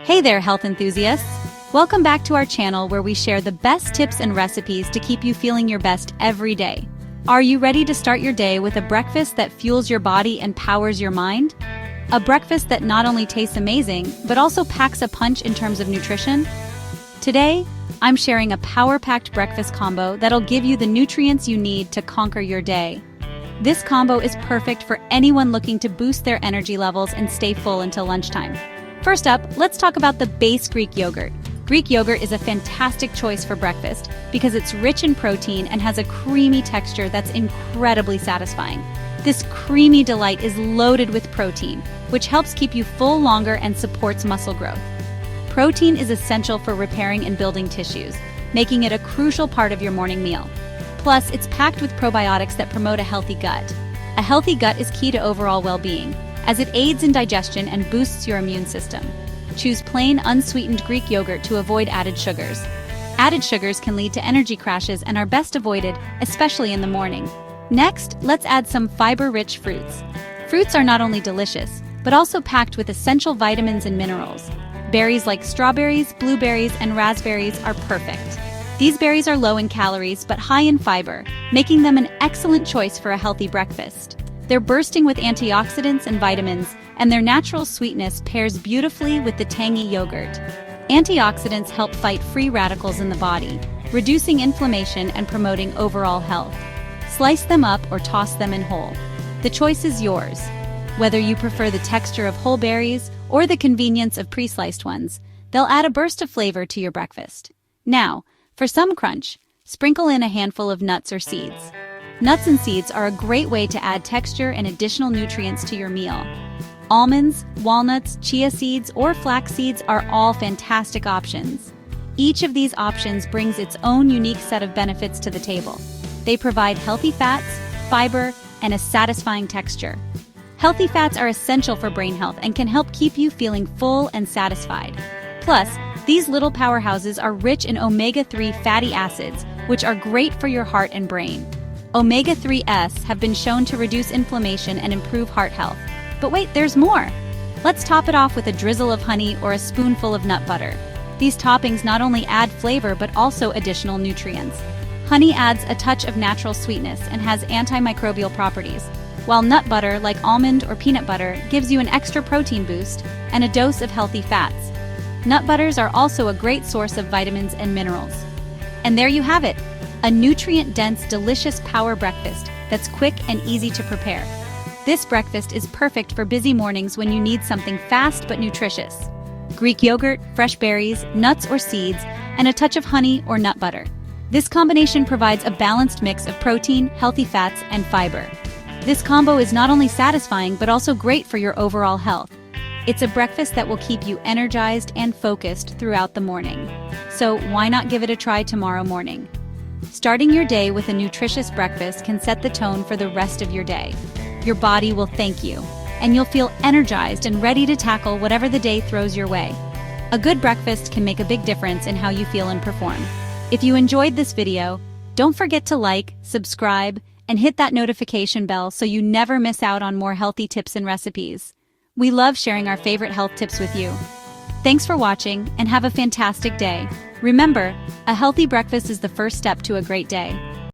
Hey there, health enthusiasts! Welcome back to our channel where we share the best tips and recipes to keep you feeling your best every day. Are you ready to start your day with a breakfast that fuels your body and powers your mind? A breakfast that not only tastes amazing, but also packs a punch in terms of nutrition? Today, I'm sharing a power-packed breakfast combo that'll give you the nutrients you need to conquer your day. This combo is perfect for anyone looking to boost their energy levels and stay full until lunchtime. First up, let's talk about the base Greek yogurt. Greek yogurt is a fantastic choice for breakfast because it's rich in protein and has a creamy texture that's incredibly satisfying. This creamy delight is loaded with protein, which helps keep you full longer and supports muscle growth. Protein is essential for repairing and building tissues, making it a crucial part of your morning meal. Plus, it's packed with probiotics that promote a healthy gut. A healthy gut is key to overall well-being, as it aids in digestion and boosts your immune system. Choose plain, unsweetened Greek yogurt to avoid added sugars. Added sugars can lead to energy crashes and are best avoided, especially in the morning. Next, let's add some fiber-rich fruits. Fruits are not only delicious, but also packed with essential vitamins and minerals. Berries like strawberries, blueberries, and raspberries are perfect. These berries are low in calories but high in fiber, making them an excellent choice for a healthy breakfast. They're bursting with antioxidants and vitamins, and their natural sweetness pairs beautifully with the tangy yogurt. Antioxidants help fight free radicals in the body, reducing inflammation and promoting overall health. Slice them up or toss them in whole. The choice is yours. Whether you prefer the texture of whole berries or the convenience of pre-sliced ones, they'll add a burst of flavor to your breakfast. Now, for some crunch, sprinkle in a handful of nuts or seeds. Nuts and seeds are a great way to add texture and additional nutrients to your meal. Almonds, walnuts, chia seeds, or flax seeds are all fantastic options. Each of these options brings its own unique set of benefits to the table. They provide healthy fats, fiber, and a satisfying texture. Healthy fats are essential for brain health and can help keep you feeling full and satisfied. Plus, these little powerhouses are rich in omega-3 fatty acids, which are great for your heart and brain. Omega-3s have been shown to reduce inflammation and improve heart health. But wait, there's more! Let's top it off with a drizzle of honey or a spoonful of nut butter. These toppings not only add flavor but also additional nutrients. Honey adds a touch of natural sweetness and has antimicrobial properties, while nut butter, like almond or peanut butter, gives you an extra protein boost and a dose of healthy fats. Nut butters are also a great source of vitamins and minerals. And there you have it! A nutrient-dense, delicious power breakfast that's quick and easy to prepare. This breakfast is perfect for busy mornings when you need something fast but nutritious. Greek yogurt, fresh berries, nuts or seeds, and a touch of honey or nut butter. This combination provides a balanced mix of protein, healthy fats, and fiber. This combo is not only satisfying but also great for your overall health. It's a breakfast that will keep you energized and focused throughout the morning. So why not give it a try tomorrow morning? Starting your day with a nutritious breakfast can set the tone for the rest of your day. Your body will thank you, and you'll feel energized and ready to tackle whatever the day throws your way. A good breakfast can make a big difference in how you feel and perform. If you enjoyed this video, don't forget to like, subscribe, and hit that notification bell so you never miss out on more healthy tips and recipes. We love sharing our favorite health tips with you. Thanks for watching, and have a fantastic day. Remember, a healthy breakfast is the first step to a great day.